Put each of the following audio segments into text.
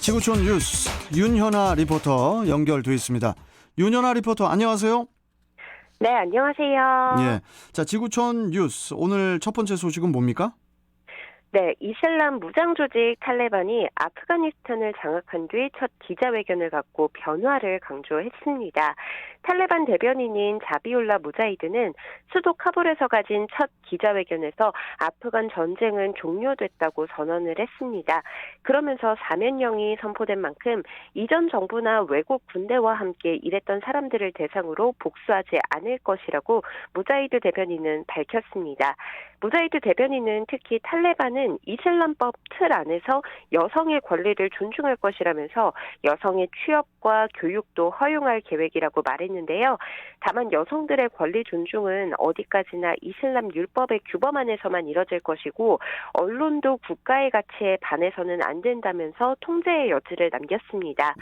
지구촌 뉴스 윤현아 리포터 연결돼 있습니다. 윤현아 리포터 안녕하세요. 네, 안녕하세요. 예, 자 지구촌 뉴스 오늘 첫 번째 소식은 뭡니까? 네, 이슬람 무장 조직 탈레반이 아프가니스탄을 장악한 뒤 첫 기자회견을 갖고 변화를 강조했습니다. 탈레반 대변인인 자비울라 무자히드는 수도 카불에서 가진 첫 기자회견에서 아프간 전쟁은 종료됐다고 선언을 했습니다. 그러면서 사면령이 선포된 만큼 이전 정부나 외국 군대와 함께 일했던 사람들을 대상으로 복수하지 않을 것이라고 무자히드 대변인은 밝혔습니다. 무자히드 대변인은 특히 탈레반은 이슬람법 틀 안에서 여성의 권리를 존중할 것이라면서 여성의 취업과 교육도 허용할 계획이라고 말했는데요. 다만 여성들의 권리 존중은 어디까지나 이슬람 율법의 규범 안에서만 이뤄질 것이고 언론도 국가의 가치에 반해서는 안 된다면서 통제의 여지를 남겼습니다.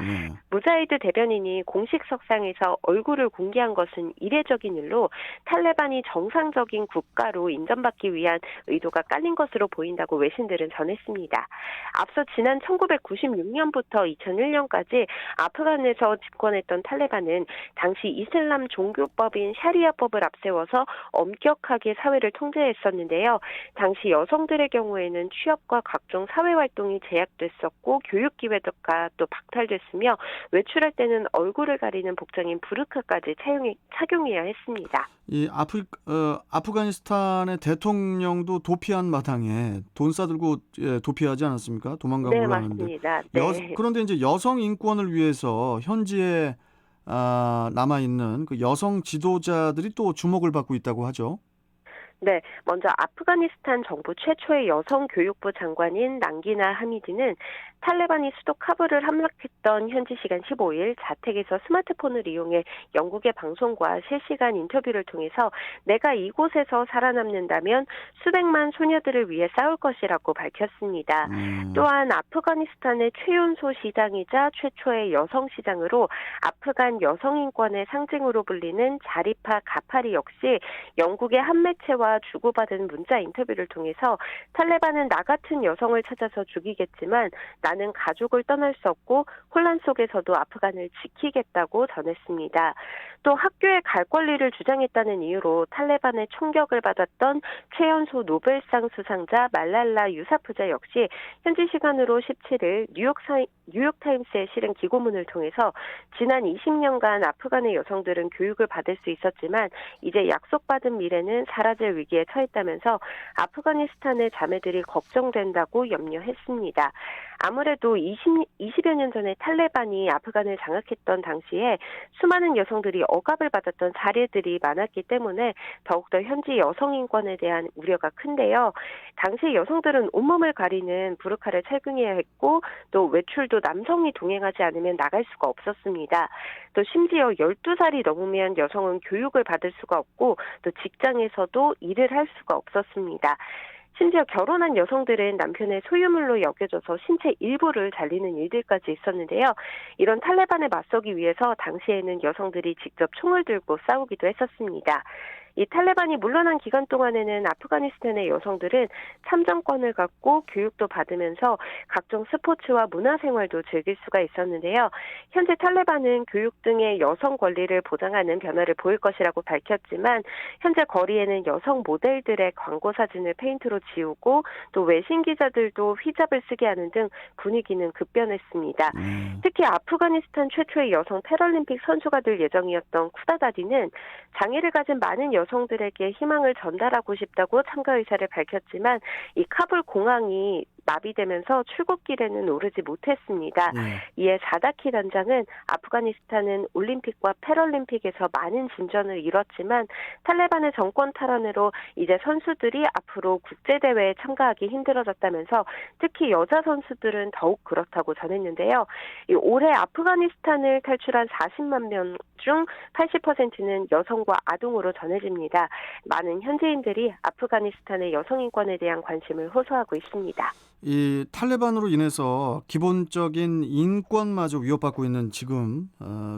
무자히드 대변인이 공식 석상에서 얼굴을 공개한 것은 이례적인 일로 탈레반이 정상적인 국가로 인정받기 위한 의도가 깔린 것으로 보인다고 외신들은 전했습니다. 앞서 지난 1996년부터 2001년까지 아프간에서 집권했던 탈레반은 당시 이슬람 종교법인 샤리아법을 앞세워서 엄격하게 사회를 통제했었는데요. 당시 여성들의 경우에는 취업과 각종 사회활동이 제약됐었고 교육 기회가 또 박탈됐으며 외출할 때는 얼굴을 가리는 복장인 부르카까지 착용해야 했습니다. 이 아프가니스탄의 대통령도 도피한 마당에 돈 싸들고 도피하지 않았습니까? 도망가고 네, 하는데. 맞습니다. 네. 그런데 이제 여성 인권을 위해서 현지에 남아 있는 그 여성 지도자들이 또 주목을 받고 있다고 하죠. 네, 먼저 아프가니스탄 정부 최초의 여성 교육부 장관인 난기나 하미디는 탈레반이 수도 카불을 함락했던 현지 시간 15일 자택에서 스마트폰을 이용해 영국의 방송과 실시간 인터뷰를 통해서 내가 이곳에서 살아남는다면 수백만 소녀들을 위해 싸울 것이라고 밝혔습니다. 또한 아프가니스탄의 최연소 시장이자 최초의 여성 시장으로 아프간 여성 인권의 상징으로 불리는 자리파 가파리 역시 영국의 한 매체와 주고받은 문자 인터뷰를 통해서 탈레반은 나 같은 여성을 찾아서 죽이겠지만 나는 가족을 떠날 수 없고 혼란 속에서도 아프간을 지키겠다고 전했습니다. 또 학교에 갈 권리를 주장했다는 이유로 탈레반의 총격을 받았던 최연소 노벨상 수상자 말랄라 유사프자 역시 현지 시간으로 17일 뉴욕타임스에 실은 기고문을 통해서 지난 20년간 아프간의 여성들은 교육을 받을 수 있었지만 이제 약속받은 미래는 사라질 위기에 처했다면서 아프가니스탄의 자매들이 걱정된다고 염려했습니다. 아무래도 20여 년 전에 탈레반이 아프간을 장악했던 당시에 수많은 여성들이 억압을 받았던 사례들이 많았기 때문에 더욱더 현지 여성 인권에 대한 우려가 큰데요. 당시 여성들은 온몸을 가리는 부르카를 착용해야 했고 또 외출도 남성이 동행하지 않으면 나갈 수가 없었습니다. 또 심지어 12살이 넘으면 여성은 교육을 받을 수가 없고 또 직장에서도 일을 할 수가 없었습니다. 심지어 결혼한 여성들은 남편의 소유물로 여겨져서 신체 일부를 잘리는 일들까지 있었는데요. 이런 탈레반에 맞서기 위해서 당시에는 여성들이 직접 총을 들고 싸우기도 했었습니다. 이 탈레반이 물러난 기간 동안에는 아프가니스탄의 여성들은 참정권을 갖고 교육도 받으면서 각종 스포츠와 문화생활도 즐길 수가 있었는데요. 현재 탈레반은 교육 등의 여성 권리를 보장하는 변화를 보일 것이라고 밝혔지만 현재 거리에는 여성 모델들의 광고 사진을 페인트로 지우고 또 외신 기자들도 히잡을 쓰게 하는 등 분위기는 급변했습니다. 특히 아프가니스탄 최초의 여성 패럴림픽 선수가 될 예정이었던 쿠다다디는 장애를 가진 많은 여성들에게 희망을 전달하고 싶다고 참가 의사를 밝혔지만 이 카불 공항이 마비되면서 출국길에는 오르지 못했습니다. 이에 사다키 단장은 아프가니스탄은 올림픽과 패럴림픽에서 많은 진전을 이뤘지만 탈레반의 정권 탈환으로 이제 선수들이 앞으로 국제대회에 참가하기 힘들어졌다면서 특히 여자 선수들은 더욱 그렇다고 전했는데요. 올해 아프가니스탄을 탈출한 40만 명 중 80%는 여성과 아동으로 전해집니다. 많은 현지인들이 아프가니스탄의 여성 인권에 대한 관심을 호소하고 있습니다. 이 탈레반으로 인해서 기본적인 인권마저 위협받고 있는 지금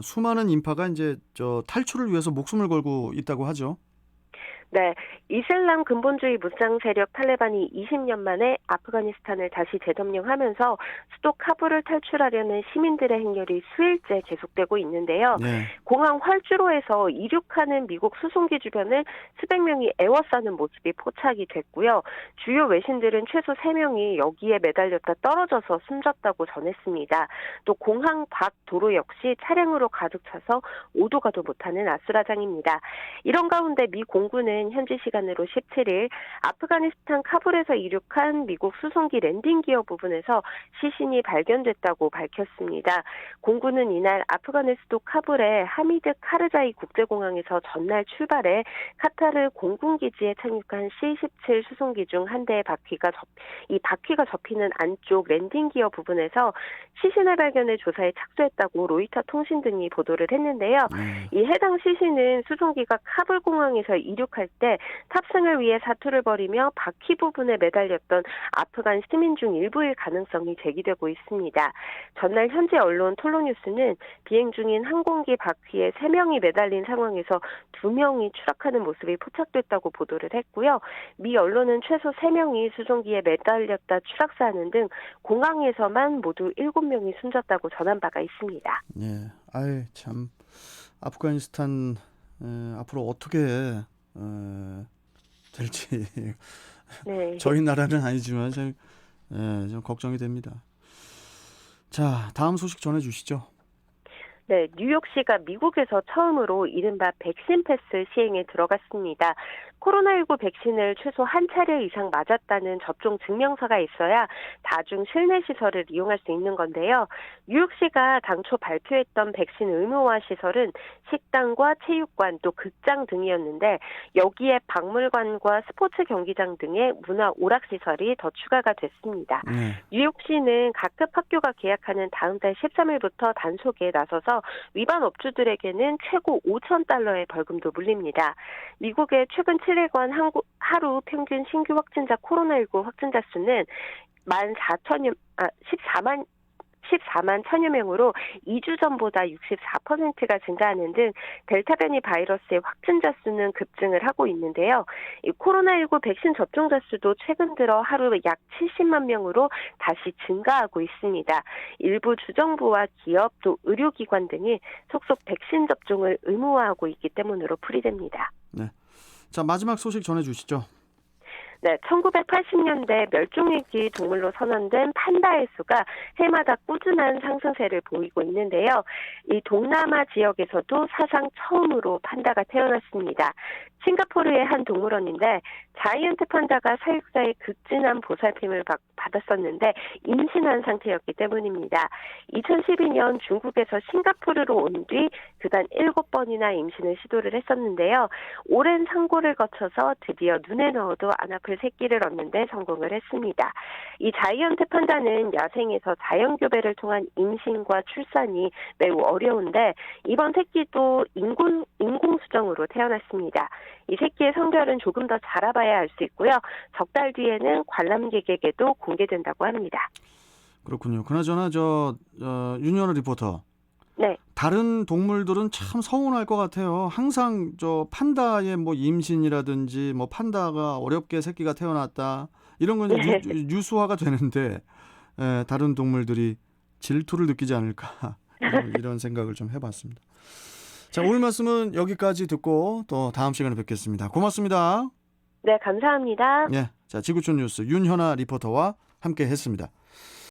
수많은 인파가 이제 탈출을 위해서 목숨을 걸고 있다고 하죠. 네, 이슬람 근본주의 무장 세력 탈레반이 20년 만에 아프가니스탄을 다시 재점령하면서 수도 카불을 탈출하려는 시민들의 행렬이 수일째 계속되고 있는데요. 네. 공항 활주로에서 이륙하는 미국 수송기 주변을 수백 명이 에워싸는 모습이 포착이 됐고요. 주요 외신들은 최소 3명이 여기에 매달렸다 떨어져서 숨졌다고 전했습니다. 또 공항 밖 도로 역시 차량으로 가득 차서 오도 가도 못하는 아수라장입니다. 이런 가운데 미 공군은 현지 시간으로 17일 아프가니스탄 카불에서 이륙한 미국 수송기 랜딩 기어 부분에서 시신이 발견됐다고 밝혔습니다. 공군은 이날 아프가니 수도 카불의 하미드 카르자이 국제공항에서 전날 출발해 카타르 공군기지에 착륙한 C-17 수송기 중 한 대의 바퀴가 접히는 안쪽 랜딩 기어 부분에서 시신을 발견해 조사에 착수했다고 로이터 통신 등이 보도를 했는데요. 이 해당 시신은 수송기가 카불 공항에서 이륙할 때 탑승을 위해 사투를 벌이며 바퀴 부분에 매달렸던 아프간 시민 중 일부일 가능성이 제기되고 있습니다. 전날 현지 언론 톨로뉴스는 비행 중인 항공기 바퀴에 3명이 매달린 상황에서 2명이 추락하는 모습이 포착됐다고 보도를 했고요. 미 언론은 최소 3명이 수송기에 매달렸다 추락사하는 등 공항에서만 모두 7명이 숨졌다고 전한 바가 있습니다. 예. 아이 참 아프가니스탄 앞으로 어떻게 될지 네. 저희 나라는 아니지만 좀 걱정이 됩니다. 자, 다음 소식 전해 주시죠. 네, 뉴욕시가 미국에서 처음으로 이른바 백신 패스 시행에 들어갔습니다. 코로나19 백신을 최소 한 차례 이상 맞았다는 접종 증명서가 있어야 다중 실내 시설을 이용할 수 있는 건데요. 뉴욕시가 당초 발표했던 백신 의무화 시설은 식당과 체육관 또 극장 등이었는데 여기에 박물관과 스포츠 경기장 등의 문화 오락시설이 더 추가가 됐습니다. 뉴욕시는 각급 학교가 계약하는 다음 달 13일부터 단속에 나서서 위반 업주들에게는 최고 $5,000의 벌금도 물립니다. 미국의 최근 7일간 하루 평균 신규 확진자 코로나19 확진자 수는 14만 1천여 명으로 2주 전보다 64%가 증가하는 등 델타 변이 바이러스의 확진자 수는 급증을 하고 있는데요. 이 코로나19 백신 접종자 수도 최근 들어 하루 약 70만 명으로 다시 증가하고 있습니다. 일부 주정부와 기업 또 의료기관 등이 속속 백신 접종을 의무화하고 있기 때문으로 풀이됩니다. 네. 자, 마지막 소식 전해 주시죠. 네, 1980년대 멸종위기 동물로 선언된 판다의 수가 해마다 꾸준한 상승세를 보이고 있는데요. 이 동남아 지역에서도 사상 처음으로 판다가 태어났습니다. 싱가포르의 한 동물원인데 자이언트 판다가 사육사의 극진한 보살핌을 받았었는데 임신한 상태였기 때문입니다. 2012년 중국에서 싱가포르로 온 뒤 그간 7번이나 임신을 시도를 했었는데요. 오랜 상고를 거쳐서 드디어 눈에 넣어도 안 아플 새끼를 얻는 데 성공을 했습니다. 이 자이언트 판다는 야생에서 자연교배를 통한 임신과 출산이 매우 어려운데 이번 새끼도 인공수정으로 태어났습니다. 이 새끼의 성별은 조금 더 자라봐야 알 수 있고요. 석 달 뒤에는 관람객에게도 공개된다고 합니다. 그렇군요. 그나저나 윤현아 리포터. 네. 다른 동물들은 참 서운할 것 같아요. 항상 판다의 임신이라든지 판다가 어렵게 새끼가 태어났다 이런 건 네. 뉴스화가 되는데 다른 동물들이 질투를 느끼지 않을까 이런 생각을 좀 해봤습니다. 자, 오늘 말씀은 여기까지 듣고 또 다음 시간에 뵙겠습니다. 고맙습니다. 네, 감사합니다. 자, 지구촌 뉴스 윤현아 리포터와 함께했습니다.